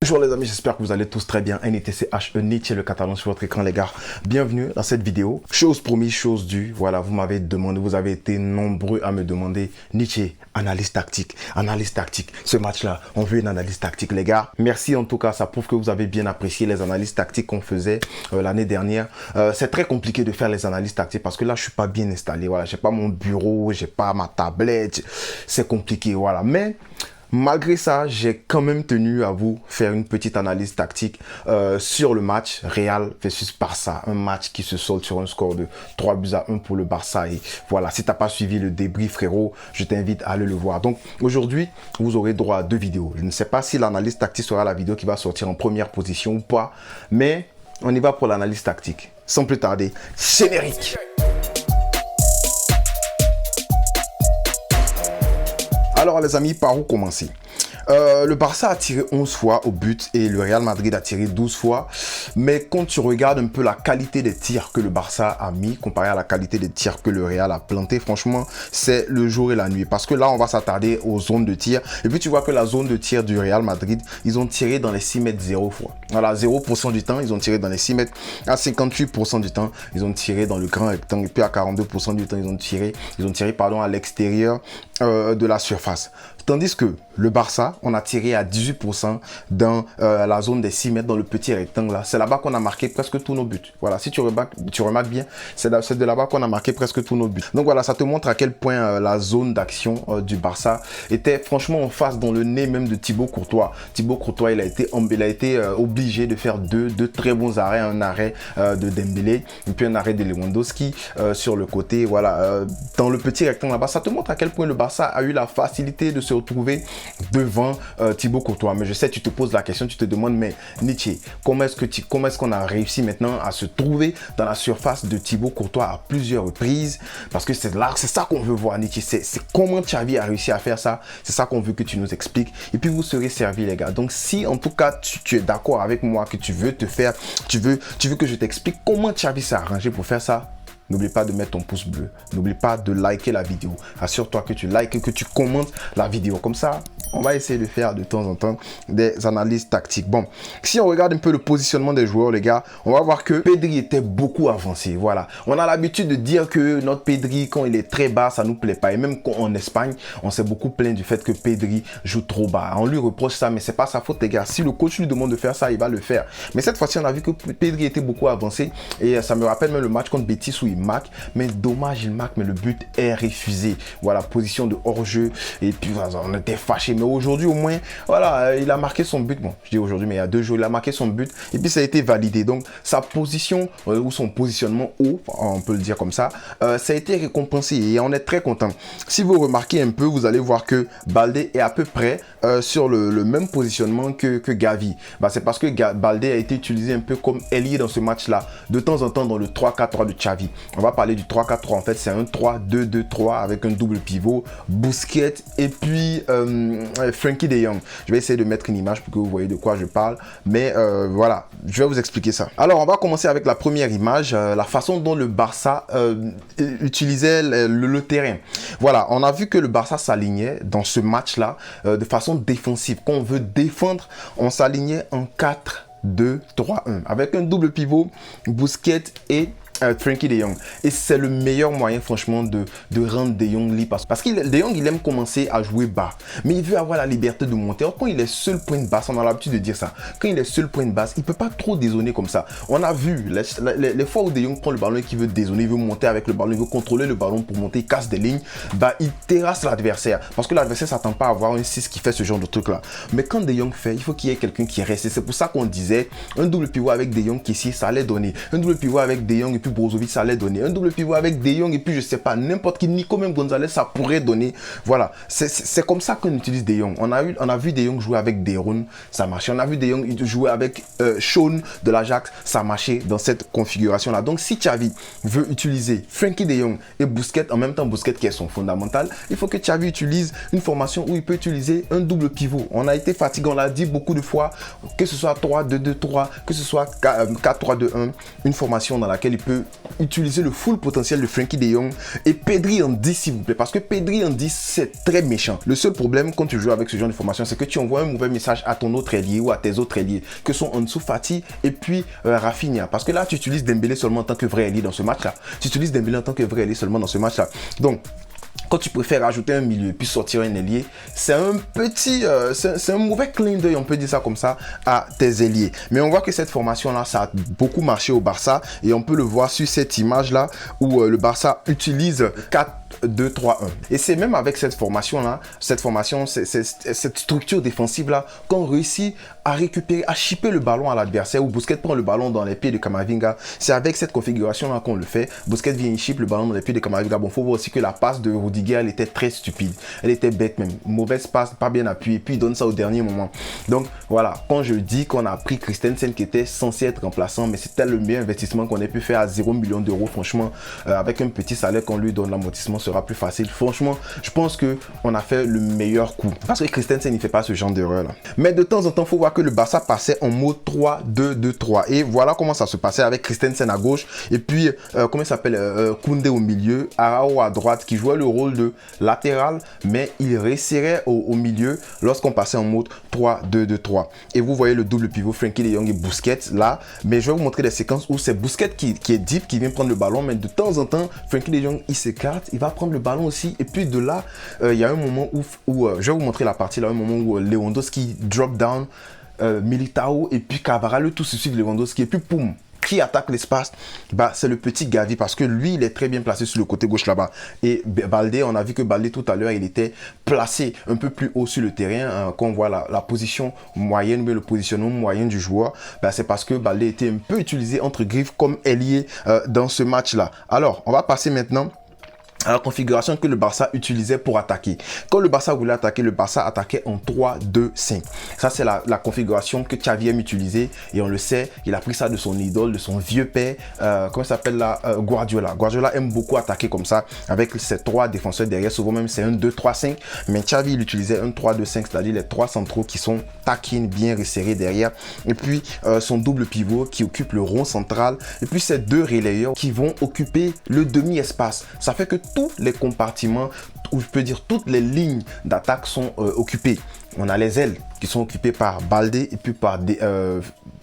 Bonjour les amis, j'espère que vous allez tous très bien. NETCH, Nietzsche, le catalan sur votre écran les gars. Bienvenue dans cette vidéo. Chose promise, chose due. Voilà, vous m'avez demandé, vous avez été nombreux à me demander Nietzsche, analyse tactique, analyse tactique. Ce match-là, on veut une analyse tactique les gars. Merci en tout cas, ça prouve que vous avez bien apprécié les analyses tactiques qu'on faisait l'année dernière. C'est très compliqué de faire les analyses tactiques parce que là, je suis pas bien installé. Voilà, j'ai pas mon bureau, j'ai pas ma tablette. C'est compliqué, voilà. Mais malgré ça, j'ai quand même tenu à vous faire une petite analyse tactique sur le match Real versus Barça. Un match qui se solde sur un score de 3-1 pour le Barça. Et voilà, si tu n'as pas suivi le débrief, frérot, je t'invite à aller le voir. Donc aujourd'hui, vous aurez droit à 2 vidéos. Je ne sais pas si l'analyse tactique sera la vidéo qui va sortir en première position ou pas. Mais on y va pour l'analyse tactique. Sans plus tarder, générique! Alors les amis, par où commencer? Le Barça a tiré 11 fois au but et le Real Madrid a tiré 12 fois. Mais quand tu regardes un peu la qualité des tirs que le Barça a mis comparé à la qualité des tirs que le Real a planté, franchement, c'est le jour et la nuit. Parce que là, on va s'attarder aux zones de tir. Et puis tu vois que la zone de tir du Real Madrid, ils ont tiré dans les 6 mètres 0 fois. Voilà, 0% du temps, ils ont tiré dans les 6 mètres. À 58% du temps, ils ont tiré dans le grand rectangle. Et puis à 42% du temps, ils ont tiré à l'extérieur de la surface. Tandis que le Barça, on a tiré à 18% dans la zone des 6 mètres, dans le petit rectangle là. C'est là-bas qu'on a marqué presque tous nos buts. Voilà, si tu remarques bien, c'est de là-bas qu'on a marqué presque tous nos buts. Donc voilà, ça te montre à quel point la zone d'action du Barça était franchement en face, dans le nez même de Thibaut Courtois. Thibaut Courtois, il a été obligé de faire deux très bons arrêts. Un arrêt de Dembélé et puis un arrêt de Lewandowski sur le côté. Voilà, dans le petit rectangle là-bas, ça te montre à quel point le Barça a eu la facilité de se retrouver devant Thibaut Courtois. Mais je sais, tu te poses la question, tu te demandes, mais Nietzsche, comment est-ce qu'on a réussi maintenant à se trouver dans la surface de Thibaut Courtois à plusieurs reprises? Parce que c'est ça qu'on veut voir, Nietzsche. C'est comment Xavi a réussi à faire ça. C'est ça qu'on veut que tu nous expliques. Et puis vous serez servis, les gars. Donc si en tout cas tu es d'accord avec moi, que tu veux que je t'explique comment Xavi s'est arrangé pour faire ça, n'oublie pas de mettre ton pouce bleu. N'oublie pas de liker la vidéo. Assure-toi que tu likes et que tu commentes la vidéo. Comme ça, on va essayer de faire de temps en temps des analyses tactiques. Bon, si on regarde un peu le positionnement des joueurs, les gars, on va voir que Pedri était beaucoup avancé. Voilà. On a l'habitude de dire que notre Pedri, quand il est très bas, ça nous plaît pas. Et même en Espagne, on s'est beaucoup plaint du fait que Pedri joue trop bas. On lui reproche ça, mais c'est pas sa faute, les gars. Si le coach lui demande de faire ça, il va le faire. Mais cette fois-ci, on a vu que Pedri était beaucoup avancé. Et ça me rappelle même le match contre Betis où il marque. Mais dommage, il marque, mais le but est refusé. Voilà, position de hors-jeu. Et puis, on était fâchés. Mais aujourd'hui, au moins, voilà, il a marqué son but. Bon, je dis aujourd'hui, mais il y a 2 jours, il a marqué son but. Et puis, ça a été validé. Donc, sa position ou son positionnement haut, on peut le dire comme ça, ça a été récompensé. Et on est très content. Si vous remarquez un peu, vous allez voir que Baldé est à peu près sur le même positionnement que Gavi. Bah, c'est parce que Baldé a été utilisé un peu comme ailier dans ce match-là. De temps en temps, dans le 3-4-3 de Xavi. On va parler du 3-4-3. En fait, c'est un 3-2-2-3 avec un double pivot, Busquets et puis Frenkie de Jong. Je vais essayer de mettre une image pour que vous voyez de quoi je parle. Mais voilà, je vais vous expliquer ça. Alors, on va commencer avec la première image, la façon dont le Barça utilisait le terrain. Voilà, on a vu que le Barça s'alignait dans ce match-là de façon défensive. Quand on veut défendre, on s'alignait en 4-2-3-1 avec un double pivot, Busquets et Frenkie de Jong. Et c'est le meilleur moyen franchement de rendre de Jong libre, parce que de Jong il aime commencer à jouer bas, mais il veut avoir la liberté de monter. Or, quand il est seul point de basse, on a l'habitude de dire ça, quand il est seul point de basse, il peut pas trop dézoner comme ça. On a vu les fois où de Jong prend le ballon et qu'il veut dézoner, il veut monter avec le ballon, il veut contrôler le ballon pour monter, il casse des lignes, bah il terrasse l'adversaire, parce que l'adversaire s'attend pas à avoir un 6 qui fait ce genre de truc là. Mais quand de Jong fait, il faut qu'il y ait quelqu'un qui reste. C'est pour ça qu'on disait un double pivot avec de Jong qui ici, ça allait donner un double pivot avec de Jong et puis Brozovic, ça allait donner un double pivot avec De Jong et puis je sais pas, n'importe qui, Nico même Gonzalez, ça pourrait donner. Voilà, c'est comme ça qu'on utilise De Jong. On a vu De Jong jouer avec De Roon, ça marchait. On a vu De Jong jouer avec Sean de l'Ajax, ça marchait dans cette configuration là. Donc si Xavi veut utiliser Frenkie de Jong et Busquets, en même temps Busquets qui est son fondamental, il faut que Xavi utilise une formation où il peut utiliser un double pivot. On a été fatigué, on l'a dit beaucoup de fois, que ce soit 3-2-2-3, que ce soit 4-3-2-1, une formation dans laquelle il peut peut utiliser le full potentiel de Frenkie de Jong et Pedri en 10 s'il vous plaît, parce que Pedri en 10 c'est très méchant. Le seul problème quand tu joues avec ce genre de formation, c'est que tu envoies un mauvais message à ton autre ailier ou à tes autres ailiers que sont Ansu Fati et puis Rafinha, parce que là tu utilises Dembélé seulement en tant que vrai ailier dans ce match là, tu utilises Dembélé en tant que vrai ailier seulement dans ce match là, donc quand tu préfères ajouter un milieu puis sortir un ailier, c'est un petit, c'est un mauvais clin d'œil, on peut dire ça comme ça, à tes ailiers. Mais on voit que cette formation-là, ça a beaucoup marché au Barça et on peut le voir sur cette image-là où le Barça utilise 4-2-3-1. Et c'est même avec cette formation-là, cette structure défensive-là, qu'on réussit à récupérer, à chipper le ballon à l'adversaire, où Busquets prend le ballon dans les pieds de Camavinga. C'est avec cette configuration-là qu'on le fait. Busquets vient et chippe le ballon dans les pieds de Camavinga. Bon, faut voir aussi que la passe de Rudiger, elle était très stupide. Elle était bête même. Mauvaise passe, pas bien appuyée, puis il donne ça au dernier moment. Donc, voilà. Quand je dis qu'on a pris Christensen qui était censé être remplaçant, mais c'était le meilleur investissement qu'on ait pu faire à 0 million d'euros, franchement, avec un petit salaire qu'on lui donne, l'amortissement sera plus facile. Franchement, je pense qu'on a fait le meilleur coup. Parce que Christensen, il ne fait pas ce genre d'erreur là. Mais de temps en temps, il faut voir que le Barça passait en mode 3-2-2-3. Et voilà comment ça se passait avec Christensen à gauche. Et puis, comment il s'appelle, Koundé au milieu, Arao à droite, qui jouait le rôle de latéral, mais il resserrait au milieu lorsqu'on passait en mode 3-2-2-3. Et vous voyez le double pivot, Frenkie de Jong et Busquets là. Mais je vais vous montrer des séquences où c'est Busquets qui est deep, qui vient prendre le ballon. Mais de temps en temps, Frenkie de Jong, il s'écarte, il va prendre le ballon aussi. Et puis de là, il y a un moment où je vais vous montrer la partie là, un moment où Lewandowski drop down, Militao et puis Cavara, le tout suicide de Lewandowski. Et puis poum, qui attaque l'espace, bah, c'est le petit Gavi, parce que lui, il est très bien placé sur le côté gauche là-bas. Et Baldé, on a vu que Baldé tout à l'heure, il était placé un peu plus haut sur le terrain. Quand on voit la position moyenne, mais le positionnement moyen du joueur, bah, c'est parce que Baldé était un peu utilisé entre griffes comme ailier dans ce match-là. Alors, on va passer maintenant à la configuration que le Barça utilisait pour attaquer. Quand le Barça voulait attaquer, le Barça attaquait en 3-2-5. Ça, c'est la configuration que Xavi aime utiliser. Et on le sait, il a pris ça de son idole, de son vieux père. Comment ça s'appelle là, Guardiola. Guardiola aime beaucoup attaquer comme ça, avec ses trois défenseurs derrière. Souvent même, c'est un 2-3-5. Mais Xavi, il utilisait un 3-2-5, c'est-à-dire les trois centraux qui sont taquines, bien resserrés derrière. Et puis, son double pivot qui occupe le rond central. Et puis, ces deux relayeurs qui vont occuper le demi-espace. Ça fait que tous les compartiments, ou je peux dire toutes les lignes d'attaque sont occupées. On a les ailes qui sont occupées par Baldé et puis par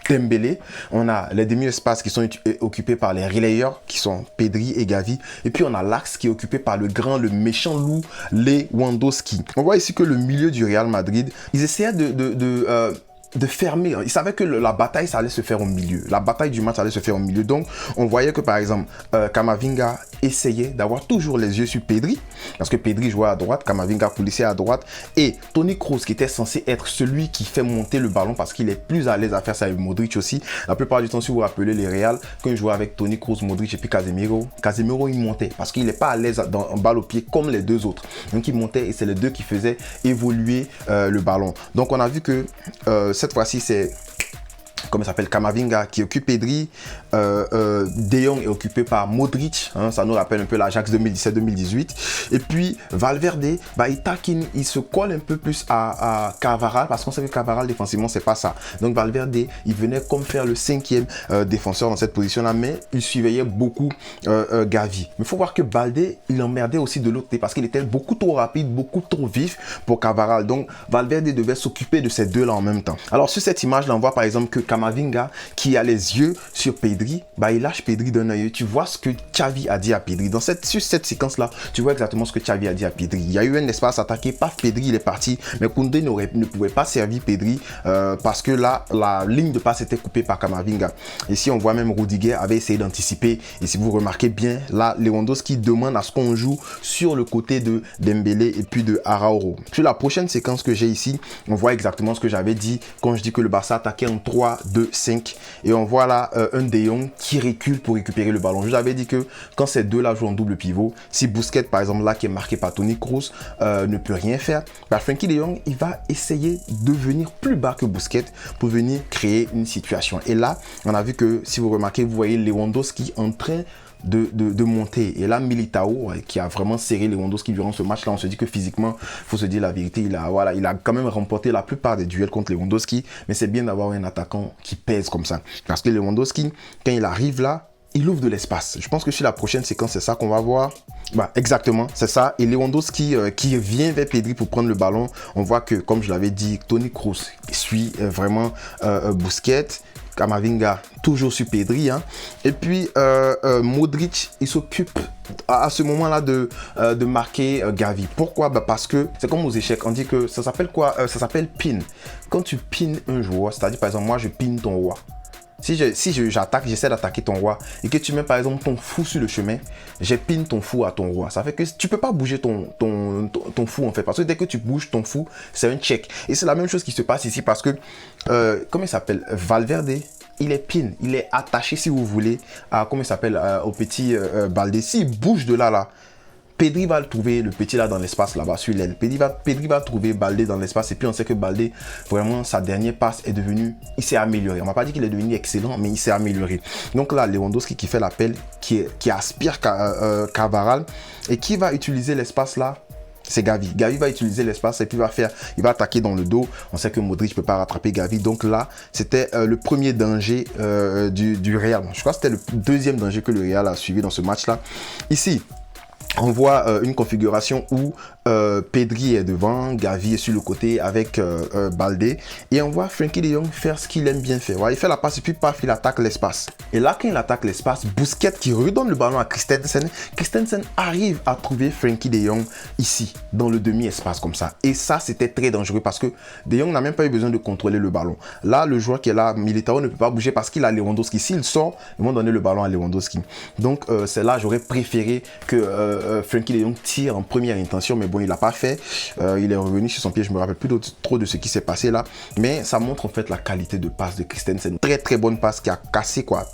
Dembélé. On a les demi-espaces qui sont occupés par les relayeurs qui sont Pedri et Gavi. Et puis on a l'axe qui est occupé par le grand, le méchant loup Lewandowski. On voit ici que le milieu du Real Madrid, ils essayaient de fermer. Ils savaient que la bataille, ça allait se faire au milieu. La bataille du match allait se faire au milieu. Donc, on voyait que, par exemple, Camavinga essayait d'avoir toujours les yeux sur Pedri, parce que Pedri jouait à droite, Camavinga coulissait à droite, et Toni Kroos, qui était censé être celui qui fait monter le ballon, parce qu'il est plus à l'aise à faire ça avec Modric aussi. La plupart du temps, si vous vous rappelez les Real, quand il jouait avec Toni Kroos, Modric et puis Casemiro, il montait, parce qu'il n'est pas à l'aise en balle au pied comme les deux autres. Donc, il montait, et c'est les deux qui faisaient évoluer le ballon. Donc, on a vu que cette fois-ci, c'est comment ça s'appelle, Camavinga qui occupe Pedri, De Jong est occupé par Modric, hein, ça nous rappelle un peu l'Ajax 2017-2018, et puis Valverde, bah, il taquine, il se colle un peu plus à Cavaral, parce qu'on sait que Cavaral défensivement c'est pas ça, donc Valverde il venait comme faire le cinquième défenseur dans cette position là, mais il surveillait beaucoup Gavi. Mais il faut voir que Baldé il emmerdait aussi de l'autre côté, parce qu'il était beaucoup trop rapide, beaucoup trop vif pour Cavaral, donc Valverde devait s'occuper de ces deux là en même temps. Alors sur cette image là, on voit par exemple que Camavinga qui a les yeux sur Pedri, bah il lâche Pedri d'un œil. Tu vois ce que Xavi a dit à Pedri. Sur cette séquence là, tu vois exactement ce que Xavi a dit à Pedri. Il y a eu un espace attaqué, paf, Pedri il est parti, mais Koundé ne pouvait pas servir Pedri parce que là la ligne de passe était coupée par Camavinga. Ici on voit même Rudiger avait essayé d'anticiper, et si vous remarquez bien là, Lewandowski demande à ce qu'on joue sur le côté de Dembélé et puis de Araujo. Sur la prochaine séquence que j'ai ici, on voit exactement ce que j'avais dit quand je dis que le Barça attaquait en 3-2-5, et on voit là un De Jong qui recule pour récupérer le ballon. Je vous avais dit que quand ces deux là jouent en double pivot, si Busquets par exemple là qui est marqué par Toni Kroos ne peut rien faire, bah, Frenkie de Jong il va essayer de venir plus bas que Busquets pour venir créer une situation. Et là on a vu que, si vous remarquez, vous voyez Lewandowski en train de monter, et là Militao qui a vraiment serré Lewandowski durant ce match là. On se dit que physiquement, faut se dire la vérité, il a quand même remporté la plupart des duels contre Lewandowski, mais c'est bien d'avoir un attaquant qui pèse comme ça, parce que Lewandowski quand il arrive là, il ouvre de l'espace. Je pense que sur la prochaine séquence, c'est ça qu'on va voir. Bah, exactement, c'est ça. Et Lewandowski qui vient vers Pedri pour prendre le ballon. On voit que, comme je l'avais dit, Toni Kroos suit vraiment Busquets. Camavinga toujours sur Pedri. Hein. Et puis, Modric, il s'occupe à ce moment-là de marquer Gavi. Pourquoi? Bah parce que c'est comme aux échecs. On dit que ça s'appelle quoi? Ça s'appelle pin. Quand tu pines un joueur, c'est-à-dire par exemple, moi je pine ton roi. Si j'attaque, j'essaie d'attaquer ton roi et que tu mets par exemple ton fou sur le chemin, j'épine ton fou à ton roi. Ça fait que tu peux pas bouger ton fou en fait. Parce que dès que tu bouges ton fou, c'est un check. Et c'est la même chose qui se passe ici parce que, comment il s'appelle? Valverde, il est pin, il est attaché si vous voulez à, comment il s'appelle, au petit Baldé. S'il bouge de là, Pedri va le trouver, le petit là dans l'espace là-bas sur l'aile. Pedri va trouver Baldé dans l'espace et puis on sait que Baldé, vraiment sa dernière passe est devenue, il s'est amélioré. On va pas dire qu'il est devenu excellent, mais il s'est amélioré. Donc là, Lewandowski qui fait l'appel, qui aspire Carvajal et qui va utiliser l'espace là. C'est Gavi. Gavi va utiliser l'espace et puis il va attaquer dans le dos. On sait que Modric ne peut pas rattraper Gavi. Donc là, c'était le premier danger du Real. Je crois que c'était le deuxième danger que le Real a suivi dans ce match-là. Ici, on voit une configuration où Pedri est devant, Gavi est sur le côté avec Baldé. Et on voit Frenkie de Jong faire ce qu'il aime bien faire. Ouais, il fait la passe et puis paf, il attaque l'espace. Et là, quand il attaque l'espace, Busquets qui redonne le ballon à Christensen. Christensen arrive à trouver Frenkie de Jong ici, dans le demi-espace comme ça. Et ça, c'était très dangereux parce que de Jong n'a même pas eu besoin de contrôler le ballon. Là, le joueur qui est là, Militao, ne peut pas bouger parce qu'il a Lewandowski. S'il sort, ils vont donner le ballon à Lewandowski. Donc, c'est là, j'aurais préféré que Frenkie de Jong tire en première intention, mais bon, il l'a pas fait. Il est revenu sur son pied. Je me rappelle plus trop de ce qui s'est passé là, mais ça montre en fait la qualité de passe de Christensen. Très très bonne passe qui a cassé quoi,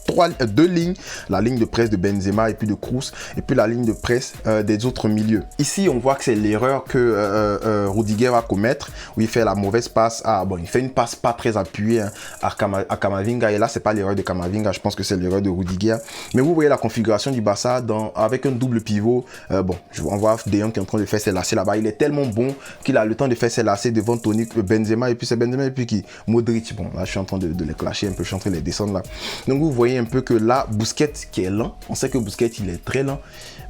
deux lignes, la ligne de presse de Benzema et puis de Kroos et puis la ligne de presse des autres milieux. Ici, on voit que c'est l'erreur que Rudiger va commettre où il fait la mauvaise passe. Il fait une passe pas très appuyée hein, à Camavinga et là c'est pas l'erreur de Camavinga, je pense que c'est l'erreur de Rudiger. Mais vous voyez la configuration du Barça avec un double pivot. On voit De Jong qui est en train de faire ses lacets là-bas. Il est tellement bon qu'il a le temps de faire ses lacets devant Toni, Benzema et puis c'est Benzema et puis qui Modric. Bon, là je suis en train de les clasher un peu, je suis en train de les descendre là. Donc vous voyez un peu que là, Busquets qui est lent, on sait que Busquets il est très lent,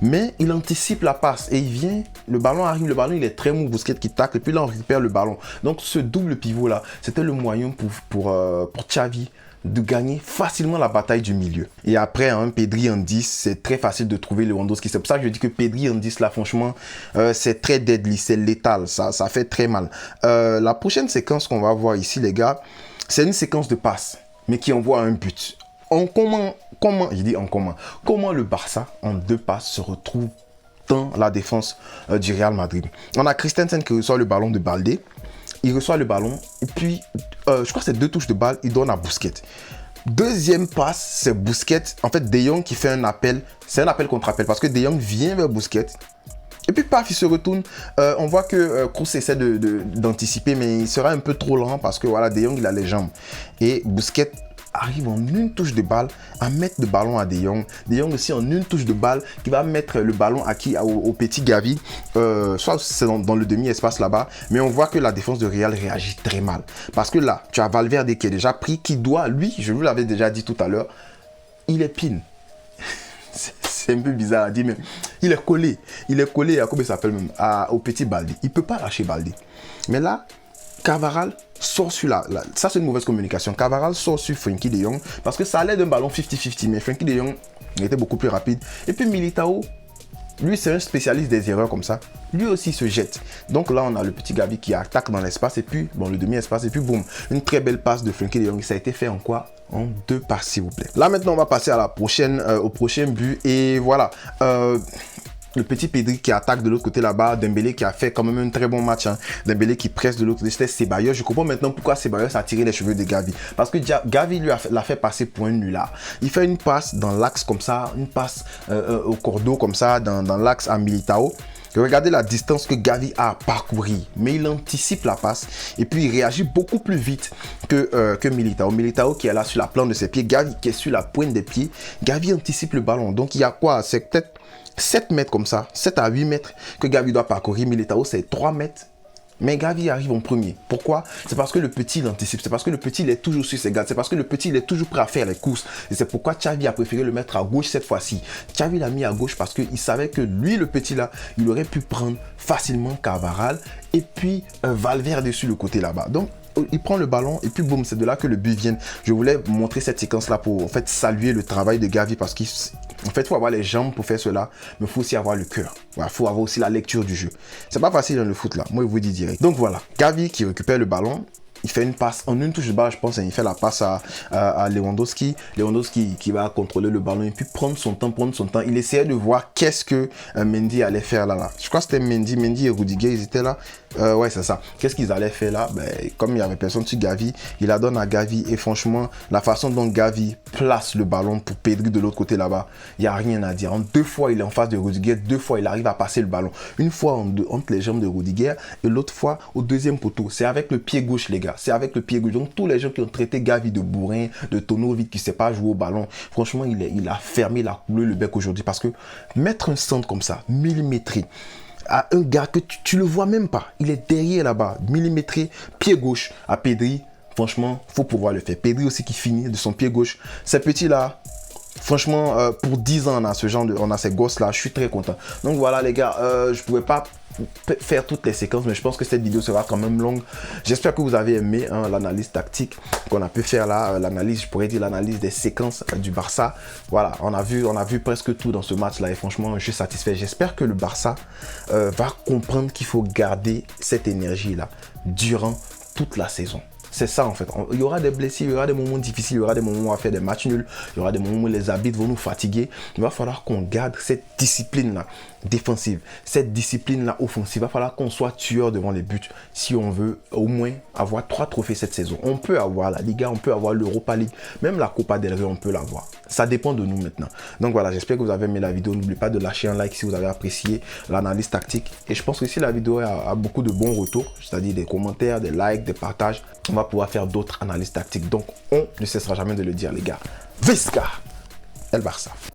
mais il anticipe la passe et il vient, le ballon arrive, le ballon il est très mou, Busquets qui tacle et puis là on récupère le ballon. Donc ce double pivot là, c'était le moyen pour Xavi de gagner facilement la bataille du milieu. Et après, Pedri en 10, c'est très facile de trouver Lewandowski. C'est pour ça que je dis que Pedri en 10, là, franchement, c'est très deadly, c'est létal, ça fait très mal. La prochaine séquence qu'on va voir ici, les gars, c'est une séquence de passes, mais qui envoie un but. Comment le Barça, en 2 passes, se retrouve dans la défense du Real Madrid? On a Christensen qui reçoit le ballon de Baldé. Il reçoit le ballon et puis, je crois que c'est 2 touches de balle, il donne à Busquets. Deuxième passe, c'est Busquets. En fait, De Jong qui fait un appel. C'est un appel contre appel parce que De Jong vient vers Busquets. Et puis, paf, il se retourne. On voit que Kroos essaie d'anticiper, mais il sera un peu trop lent parce que voilà, De Jong, il a les jambes. Et Busquets arrive en une touche de balle à mettre le ballon à De Jong. De Jong aussi en une touche de balle qui va mettre le ballon au petit Gavi. Soit c'est dans le demi-espace là-bas. Mais on voit que la défense de Real réagit très mal. Parce que là, tu as Valverde qui est déjà pris, qui doit, lui, je vous l'avais déjà dit tout à l'heure, il est pin. C'est un peu bizarre à dire, mais il est collé. Il est collé à, comment il s'appelle même, au petit Baldé. Il ne peut pas lâcher Baldé. Mais là, Carvajal sort sur ça c'est une mauvaise communication. Carvajal sort sur Frenkie de Jong parce que ça allait d'un ballon 50-50, mais Frenkie de Jong était beaucoup plus rapide. Et puis Militao, lui c'est un spécialiste des erreurs comme ça. Lui aussi se jette. Donc là on a le petit Gavi qui attaque dans l'espace et puis bon le demi-espace et puis boum, une très belle passe de Frenkie de Jong. Ça a été fait en quoi? En 2 passes s'il vous plaît. Là maintenant on va passer à au prochain but et voilà. Le petit Pedri qui attaque de l'autre côté là-bas, Dembélé qui a fait quand même un très bon match. Dembélé qui presse de l'autre côté, c'était Ceballos. Je comprends maintenant pourquoi Ceballos a tiré les cheveux de Gavi. Parce que Gavi lui l'a fait passer pour un nulard. Il fait une passe dans l'axe comme ça, une passe au cordeau comme ça, dans l'axe à Militao. Regardez la distance que Gavi a à parcourir. Mais il anticipe la passe et puis il réagit beaucoup plus vite que Militao. Militao qui est là sur la plante de ses pieds, Gavi qui est sur la pointe des pieds. Gavi anticipe le ballon. Donc il y a quoi? C'est peut-être 7 mètres comme ça, 7 à 8 mètres que Gavi doit parcourir. Militao, c'est 3 mètres Mais Gavi arrive en premier. Pourquoi? C'est parce que le petit il anticipe. C'est parce que le petit il est toujours sur ses gardes. C'est parce que le petit il est toujours prêt à faire les courses. Et c'est pourquoi Xavi a préféré le mettre à gauche cette fois-ci. Xavi l'a mis à gauche parce qu'il savait que lui, le petit là, il aurait pu prendre facilement Carvajal et puis Valverde sur le côté là-bas. Donc, il prend le ballon et puis boum, c'est de là que le but vient. Je voulais montrer cette séquence là pour en fait saluer le travail de Gavi parce qu'en fait, il faut avoir les jambes pour faire cela, mais il faut aussi avoir le cœur. Il faut avoir aussi la lecture du jeu. C'est pas facile dans le foot là, moi je vous dis direct. Donc voilà, Gavi qui récupère le ballon. Il fait une passe en une touche de balle, je pense, il fait la passe à Lewandowski. Lewandowski qui va contrôler le ballon et puis prendre son temps. Il essayait de voir qu'est-ce que Mendy allait faire là. Je crois que c'était Mendy et Rudiger, ils étaient là. Ouais, c'est ça. Qu'est-ce qu'ils allaient faire là? Comme il n'y avait personne sur Gavi, il la donne à Gavi. Et franchement, la façon dont Gavi place le ballon pour Pedri de l'autre côté là-bas, il n'y a rien à dire. En 2 fois, il est en face de Rudiger. 2 fois, il arrive à passer le ballon. Une fois entre les jambes de Rudiger et l'autre fois au deuxième poteau. C'est avec le pied gauche, les gars. C'est avec le pied gauche. Donc, tous les gens qui ont traité Gavi de bourrin, de tonneau vide, qui ne sait pas jouer au ballon, franchement, il a fermé, il a coulé le bec aujourd'hui. Parce que mettre un centre comme ça, millimétré, à un gars que tu le vois même pas, il est derrière là-bas, millimétré, pied gauche à Pedri, franchement, faut pouvoir le faire. Pedri aussi qui finit de son pied gauche. Ces petits-là, franchement, pour 10 ans, on a ces gosses-là, je suis très content. Donc voilà les gars, je pouvais pas faire toutes les séquences, mais je pense que cette vidéo sera quand même longue. J'espère que vous avez aimé l'analyse tactique qu'on a pu faire là, l'analyse, je pourrais dire l'analyse des séquences du Barça. Voilà, on a vu presque tout dans ce match là et franchement je suis satisfait. J'espère que le Barça va comprendre qu'il faut garder cette énergie là durant toute la saison. C'est ça en fait. Il y aura des blessés, il y aura des moments difficiles, il y aura des moments où on va faire des matchs nuls, il y aura des moments où les arbitres vont nous fatiguer. Il va falloir qu'on garde cette discipline-là défensive, cette discipline-là offensive. Il va falloir qu'on soit tueur devant les buts si on veut au moins avoir 3 trophées cette saison. On peut avoir la Liga, on peut avoir l'Europa League, même la Copa del Rey, on peut l'avoir. Ça dépend de nous maintenant. Donc voilà, j'espère que vous avez aimé la vidéo. N'oubliez pas de lâcher un like si vous avez apprécié l'analyse tactique. Et je pense que si la vidéo a beaucoup de bons retours, c'est-à-dire des commentaires, des likes, des partages, on va pouvoir faire d'autres analyses tactiques. Donc, on ne cessera jamais de le dire, les gars. Visca El Barça.